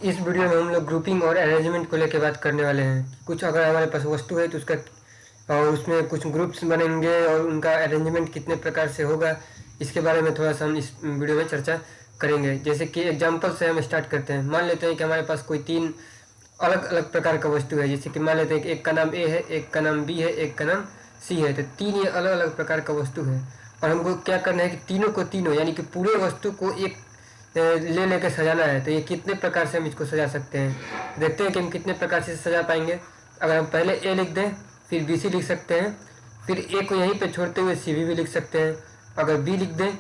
इस वीडियो में हम लोग ग्रुपिंग और अरेंजमेंट को लेकर बात करने वाले हैं। कुछ अगर हमारे पास वस्तु है तो उसका और उसमें कुछ ग्रुप्स बनेंगे और उनका अरेंजमेंट कितने प्रकार से होगा, इसके बारे में थोड़ा सा हम इस वीडियो में चर्चा करेंगे। जैसे कि एग्जांपल से हम स्टार्ट करते हैं। मान लेते हैं कि हमारे पास कोई तीन अलग अलग प्रकार का वस्तु है। जैसे कि मान लेते हैं कि एक का नाम ए है, एक का नाम बी है, एक का नाम सी है। तो तीन ये अलग अलग प्रकार का वस्तु है और हमको क्या करना है कि तीनों को तीनों यानी कि पूरे वस्तु को एक ले लेकर सजाना है। तो ये कितने प्रकार से हम इसको सजा सकते हैं, देखते हैं कि हम कितने प्रकार से सजा पाएंगे। अगर हम पहले ए लिख दें, फिर बी सी लिख सकते हैं, फिर ए को यहीं पे छोड़ते हुए सी भी लिख सकते हैं। अगर बी लिख दें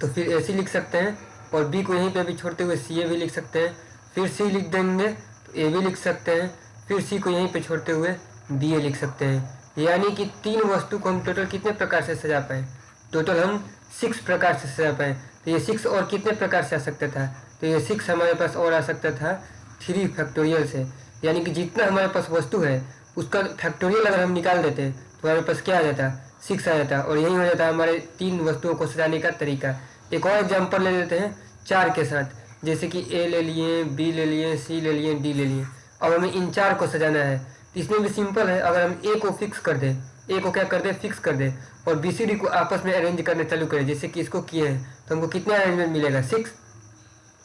तो फिर ए सी लिख सकते हैं और बी को यहीं पे भी छोड़ते हुए सी ए भी लिख सकते हैं। फिर सी लिख देंगे तो ए भी लिख सकते हैं, फिर सी को यहीं पे छोड़ते हुए बी ए लिख सकते हैं। यानी कि तीन वस्तु को हम टोटल कितने प्रकार से सजा पाएँ, टोटल हम 6 प्रकार से सजा पाएँ। तो ये 6 और कितने प्रकार से आ सकता था, तो ये 6 हमारे पास और आ सकता था 3 फैक्टोरियल से। यानी कि जितना हमारे पास वस्तु है उसका फैक्टोरियल अगर हम निकाल देते तो हमारे पास क्या आ जाता, 6 आ जाता। और यही हो जाता हमारे तीन वस्तुओं को सजाने का तरीका। एक और एग्जाम्पल ले लेते हैं 4 के साथ। जैसे कि ए ले लिए, बी ले लिए, सी ले लिए, डी ले लिए। अब हमें इन 4 को सजाना है। तो इसमें भी सिंपल है। अगर हम ए को फिक्स कर दें, ए को क्या कर दें, फिक्स कर दें, और बी सी डी को आपस में अरेंज करने चालू करें जैसे कि इसको किए हैं, तो हमको कितना अरेंजमेंट मिलेगा, 6।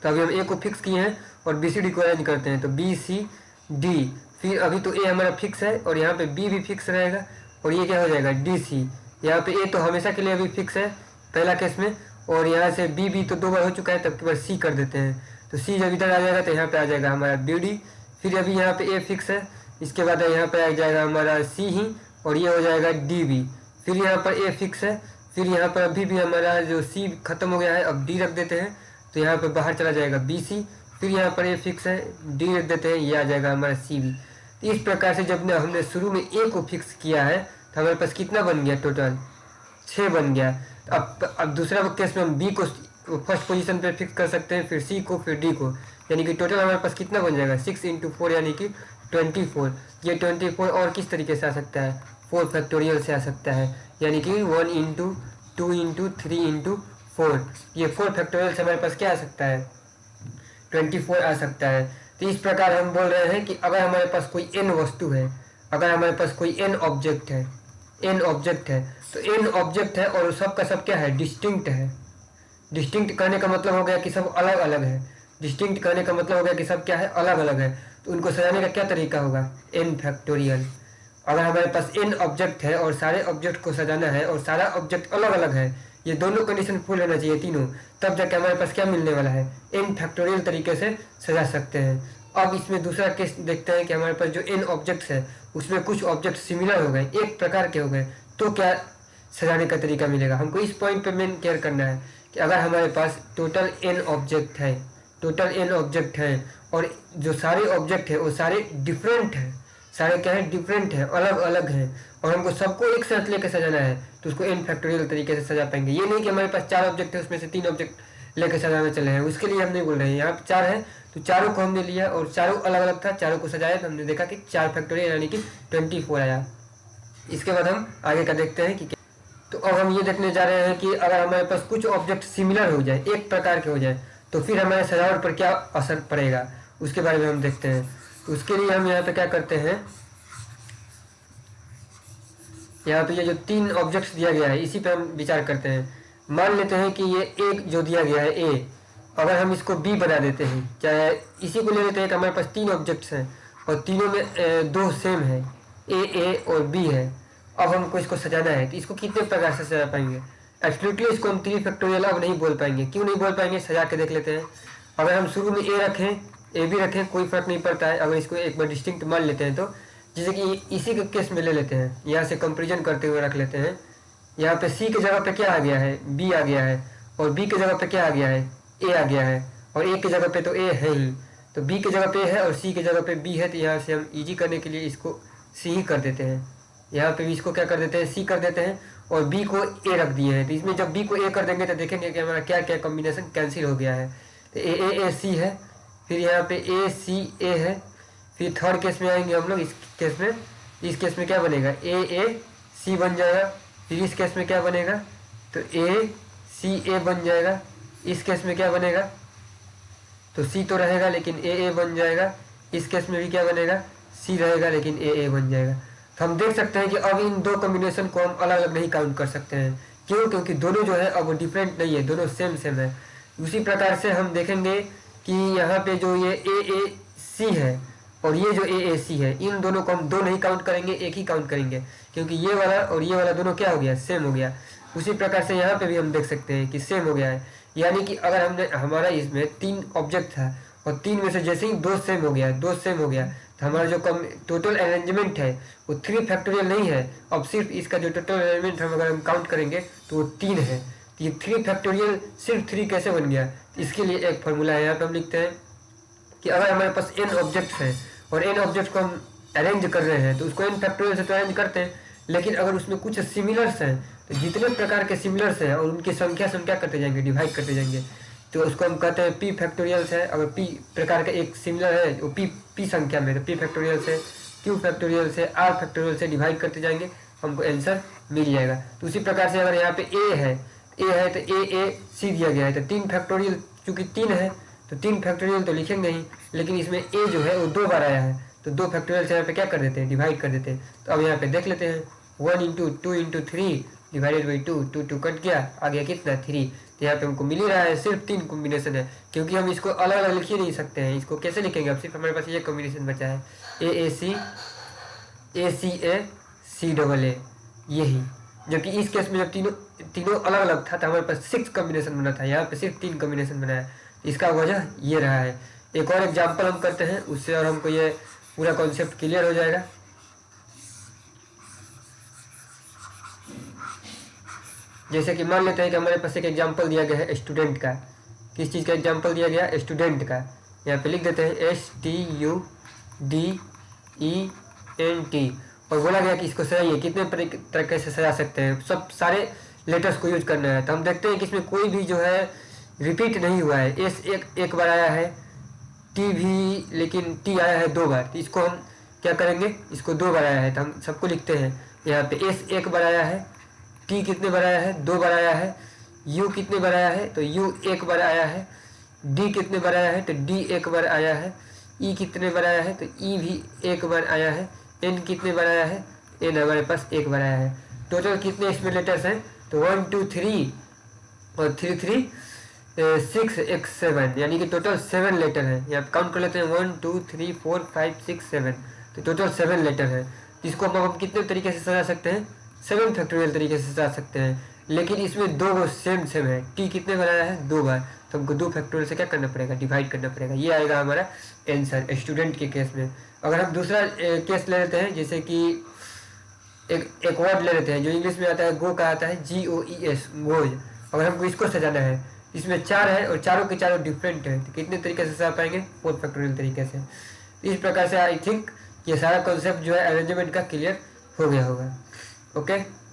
तो अभी हम ए को फिक्स किए हैं और बी सी डी को अरेंज करते हैं, तो बी सी डी। फिर अभी तो ए हमारा फिक्स है और यहाँ पे बी भी फिक्स रहेगा और ये क्या हो जाएगा, डी सी। यहाँ पे ए तो हमेशा के लिए अभी फिक्स है पहला केस में, और यहाँ से बी भी तो 2 बार हो चुका है, तब के बाद सी कर देते हैं। तो सी जब इधर आ जाएगा तो यहाँ पे आ जाएगा हमारा बी डी। फिर अभी यहाँ पे ए फिक्स है, इसके बाद यहाँ पे आ जाएगा हमारा सी ही, और ये हो जाएगा डी बी। फिर यहाँ पर ए फिक्स है, फिर यहाँ पर अभी भी हमारा जो सी खत्म हो गया है, अब डी रख देते हैं, तो यहाँ पे बाहर चला जाएगा बी सी। फिर यहाँ पर ए फिक्स है, डी रख देते हैं, ये आ जाएगा हमारा सी बी। तो इस प्रकार से जब ना हमने शुरू में ए को फिक्स किया है तो हमारे पास कितना बन गया, टोटल 6 बन गया। तो अब दूसरा केस में हम बी को फर्स्ट पोजीशन पे फिक्स कर सकते हैं, फिर सी को, फिर डी को। यानी कि टोटल हमारे पास कितना बन जाएगा, 6 × 4 यानी कि 24। ये 24 और किस तरीके से आ सकता है, 4 फैक्टोरियल से आ सकता है। यानी कि 1 × 2 × 3 × 4, ये 4 फैक्टोरियल से हमारे पास क्या आ सकता है, 24 आ सकता है। तो इस प्रकार हम बोल रहे हैं कि अगर हमारे पास कोई n वस्तु है, अगर हमारे पास कोई n ऑब्जेक्ट है, n ऑब्जेक्ट है, तो n ऑब्जेक्ट है और सब का सब क्या है, डिस्टिंक्ट है। डिस्टिंक्ट कहने का मतलब हो गया कि सब अलग अलग है। डिस्टिंक्ट कहने का मतलब हो गया कि सब क्या है, अलग अलग है। तो उनको सजाने का क्या तरीका होगा, n फैक्टोरियल। अगर हमारे पास n ऑब्जेक्ट है और सारे ऑब्जेक्ट को सजाना है और सारा ऑब्जेक्ट अलग अलग है, ये दोनों कंडीशन फुल रहना चाहिए तीनों, तब जाके हमारे पास क्या मिलने वाला है, n फैक्टोरियल तरीके से सजा सकते हैं। अब इसमें दूसरा केस देखते हैं कि हमारे पास जो n ऑब्जेक्ट्स है उसमें कुछ ऑब्जेक्ट सिमिलर हो गए, एक प्रकार के हो गए, तो क्या सजाने का तरीका मिलेगा। हमको इस पॉइंट पे मेन केयर करना है कि अगर हमारे पास टोटल n ऑब्जेक्ट है, टोटल n ऑब्जेक्ट है और जो सारे ऑब्जेक्ट है वो सारे डिफरेंट है, सारे क्या है, डिफरेंट है, अलग अलग है, और हमको सबको एक साथ लेकर सजाना है, तो उसको n फैक्टोरियल तरीके से सजा पाएंगे। ये नहीं कि हमारे पास 4 ऑब्जेक्ट है उसमें से 3 ऑब्जेक्ट लेकर सजाना चले हैं, उसके लिए हम नहीं बोल रहे हैं। यहाँ पे 4 है तो चारों को हमने लिया और चारों अलग अलग था, चारों को सजाया तो हमने देखा कि 4 फैक्टोरियल यानी कि 24 आया। इसके बाद हम आगे का देखते हैं कि तो अब हम ये देखने जा रहे हैं कि अगर हमारे पास कुछ ऑब्जेक्ट सिमिलर हो जाए, एक प्रकार के हो जाए, तो फिर हमारे सजावट पर क्या असर पड़ेगा, उसके बारे में हम देखते हैं। तो उसके लिए हम यहाँ पे क्या करते हैं, यहाँ पे ये जो 3 ऑब्जेक्ट्स दिया गया है इसी पे हम विचार करते हैं। मान लेते हैं कि ये एक जो दिया गया है ए, अगर हम इसको बी बना देते हैं, चाहे इसी को ले लेते हैं कि हमारे पास 3 ऑब्जेक्ट्स हैं और तीनों में 2 सेम है, ए और बी है। अब हमको इसको सजाना है तो इसको कितने प्रकार से सजा पाएंगे, एब्सोल्युटली इसको हम 3 फैक्टोरियल अब नहीं बोल पाएंगे। क्यों नहीं बोल पाएंगे, सजा के देख लेते हैं। अगर हम शुरू में ए रखें, ए भी रखें, कोई फर्क नहीं पड़ता है। अगर इसको एक बार डिस्टिंक्ट मान लेते हैं तो जैसे कि इसी के केस में ले लेते हैं, यहाँ से कंपेरिजन करते हुए रख लेते हैं। यहाँ पे सी के जगह पे क्या आ गया है, बी आ गया है, और बी के जगह पे क्या आ गया है, ए आ गया है, और ए के जगह पे तो ए है ही, तो बी के जगह पे है और सी के जगह पे बी है। तो यहाँ से हम ईजी करने के लिए इसको सी ही कर देते हैं। यहाँ पे भी इसको क्या कर देते हैं, सी कर देते हैं, और बी को ए रख दिए हैं। तो इसमें जब बी को ए कर देंगे तो देखेंगे कि हमारा क्या क्या कॉम्बिनेशन कैंसिल हो गया है। तो ए सी है, फिर यहाँ पे ए सी ए है, फिर थर्ड केस में आएंगे हम लोग। इस केस में क्या बनेगा, ए सी बन जाएगा। फिर इस केस में क्या बनेगा, तो ए सी ए बन जाएगा। इस केस में क्या बनेगा, तो सी तो रहेगा लेकिन ए बन जाएगा। इस केस में भी क्या बनेगा, सी रहेगा लेकिन ए बन जाएगा। तो हम देख सकते हैं कि अब इन दो कॉम्बिनेशन को हम अलग अलग नहीं काउंट कर सकते हैं। क्यों? क्योंकि दोनों जो है अब डिफरेंट नहीं है, दोनों सेम सेम है। उसी प्रकार से हम देखेंगे कि यहाँ पे जो ये ए सी है और ये जो ए सी है, इन दोनों को हम दो नहीं काउंट करेंगे, एक ही काउंट करेंगे, क्योंकि ये वाला और ये वाला दोनों क्या हो गया, सेम हो गया। उसी प्रकार से यहाँ पे भी हम देख सकते हैं कि सेम हो गया है। यानी कि अगर हमने हमारा इसमें 3 ऑब्जेक्ट था और 3 में से जैसे ही 2 सेम हो गया, 2 सेम हो गया, तो हमारा जो टोटल अरेंजमेंट है वो 3 फैक्टोरियल नहीं है। अब सिर्फ इसका जो टोटल अरेंजमेंट हम अगर हम काउंट करेंगे तो वो 3 है। तो ये 3 फैक्टोरियल सिर्फ 3 कैसे बन गया, इसके लिए एक फॉर्मूला है। यहाँ पर हम लिखते हैं कि अगर हमारे पास n ऑब्जेक्ट हैं और n ऑब्जेक्ट को हम अरेंज कर रहे हैं तो उसको n फैक्टोरियल से तो अरेंज करते हैं, लेकिन अगर उसमें कुछ सिमिलर्स हैं तो जितने प्रकार के सिमिलर्स हैं और उनकी संख्या क्या करते जाएंगे, डिवाइड करते जाएंगे। तो उसको हम कहते हैं p फैक्टोरियल्स है। अगर p प्रकार का एक सिमिलर है वो p संख्या में, तो p फैक्टोरियल से, q फैक्टोरियल से, r फैक्टोरियल से डिवाइड करते जाएंगे, हमको आंसर मिल जाएगा। तो उसी प्रकार से अगर यहाँ पे a है तो a c दिया गया है, तो 3 फैक्टोरियल चूँकि 3 है तो 3 फैक्टोरियल तो लिखेंगे ही, लेकिन इसमें a जो है वो 2 बार आया है, तो 2 फैक्टोरियल से यहाँ पे क्या कर देते हैं, डिवाइड कर देते हैं। तो अब यहाँ पे देख लेते हैं 1 into 2 into 3 divided by 2, 2 cut गया, आ गया कितना 3। तो यहाँ पे हमको मिल ही रहा है, सिर्फ 3 कॉम्बिनेशन है, क्योंकि हम इसको अलग अलग लिख ही नहीं सकते हैं। इसको कैसे लिखेंगे, अब सिर्फ हमारे पास ये कॉम्बिनेशन बचा है, ए सी सी डबल ए, यही। जबकि इस केस में जब तीनों अलग अलग था तो हमारे पास 6 कॉम्बिनेशन बना था, यहाँ पे सिर्फ 3 कॉम्बिनेशन बना है। इसका वजह ये रहा है। एक और एग्जाम्पल हम करते हैं, उससे और हमको ये पूरा कॉन्सेप्ट क्लियर हो जाएगा। जैसे कि मान लेते हैं कि हमारे पास एक एग्जाम्पल दिया गया है स्टूडेंट का। किस चीज़ का एग्जाम्पल दिया गया, स्टूडेंट का। यहाँ पे लिख देते हैं STUDENT और बोला गया कि इसको सजाइए। कितने तरीके से सजा सकते हैं, सब सारे लेटर्स को यूज करना है। तो हम देखते हैं कि इसमें कोई भी जो है रिपीट नहीं हुआ है। एस एक बार आया है, टी भी, लेकिन टी आया है 2 बार। तो इसको हम क्या करेंगे, इसको 2 बार आया है तो हम सबको लिखते हैं। यहाँ पे एस 1 बार आया है, टी कितने बार आया है, 2 बार आया है, यू कितने बार आया है, तो यू 1 बार आया है, डी कितने बार आया है, तो डी 1 बार आया है, ई कितने बार आया है, तो ई भी 1 बार आया है, एन कितने बार आया है, एन हमारे पास 1 बार आया है। टोटल कितने इसमें लेटर्स हैं, तो 1 2 3 और 3 3 6 1 7, यानी कि टोटल 7 लेटर है। यहाँ पे काउंट कर लेते हैं 1 2 3 4 5 6 7, तो टोटल 7 लेटर है। इसको हम कितने तरीके से सजा सकते हैं, 7 फैक्टोरियल तरीके से सजा सकते हैं। लेकिन इसमें 2 सेम है, टी कितने बार आया है, 2 बार, तो हमको 2 फैक्टोरियल से क्या करना पड़ेगा, डिवाइड करना पड़ेगा। ये आएगा हमारा आंसर स्टूडेंट के केस में। अगर हम दूसरा केस ले लेते हैं, जैसे कि एक वर्ड ले लेते हैं जो इंग्लिश में आता है गो का, आता है GOES, गोज। अगर हमको इसको सजाना है, इसमें 4 है और चारों के चारों डिफरेंट है, तो कितने तरीके से सजा पाएंगे, 4 फैक्टोरियल तरीके से। इस प्रकार से आई थिंक ये सारा कॉन्सेप्ट जो है अरेंजमेंट का क्लियर हो गया होगा। ओके।